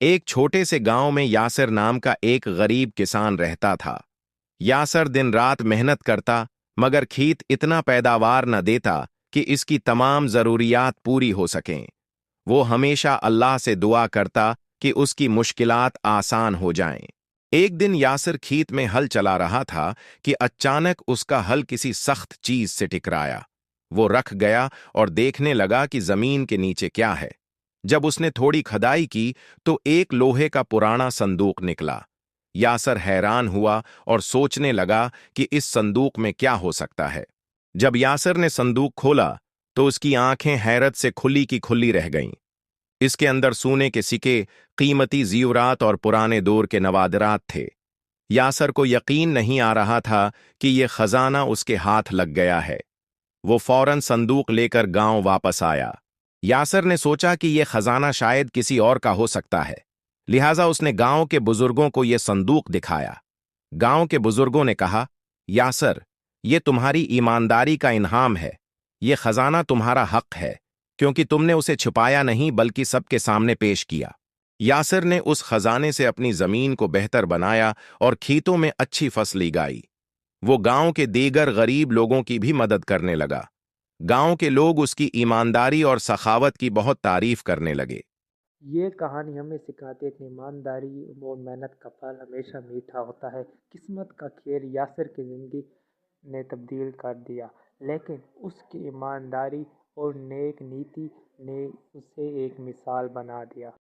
ایک छोटे से गांव में यासिर नाम का एक गरीब किसान रहता था। यासिर दिन रात मेहनत करता, मगर खेत इतना पैदावार न देता कि इसकी तमाम जरूरियात पूरी हो सकें। वो हमेशा अल्लाह से दुआ करता कि उसकी मुश्किलात आसान हो जाएं। एक दिन यासिर खेत में हल चला रहा था कि अचानक उसका हल किसी सख्त चीज से टकराया। वो रख गया और देखने लगा कि जमीन के नीचे क्या है। जब उसने थोड़ी खदाई की तो एक लोहे का पुराना संदूक निकला। यासर हैरान हुआ और सोचने लगा कि इस संदूक में क्या हो सकता है। जब यासर ने संदूक खोला तो उसकी आंखें हैरत से खुली की खुली रह गईं। इसके अंदर सोने के सिक्के, कीमती ज़ीवरात और पुराने दौर के नवादरात थे। यासर को यकीन नहीं आ रहा था कि यह खजाना उसके हाथ लग गया है। वो फौरन संदूक लेकर गांव वापस आया। यासर ने सोचा कि यह खजाना शायद किसी और का हो सकता है, लिहाजा उसने गांव के बुजुर्गों को यह संदूक दिखाया। गांव के बुजुर्गों ने कहा, यासर, यह तुम्हारी ईमानदारी का इनाम है। यह खजाना तुम्हारा हक है, क्योंकि तुमने उसे छुपाया नहीं बल्कि सबके सामने पेश किया। यासर ने उस खजाने से अपनी जमीन को बेहतर बनाया और खेतों में अच्छी फसल उगाई। वो गांव के दीगर गरीब लोगों की भी मदद करने लगा। गांव के लोग उसकी ईमानदारी और सखावत की बहुत तारीफ करने लगे। ये कहानी हमें सिखाती है कि ईमानदारी और मेहनत का फल हमेशा मीठा होता है। किस्मत का खेल यासिर की ज़िंदगी ने तब्दील कर दिया, लेकिन उसकी ईमानदारी और नेक नीति ने उसे एक मिसाल बना दिया।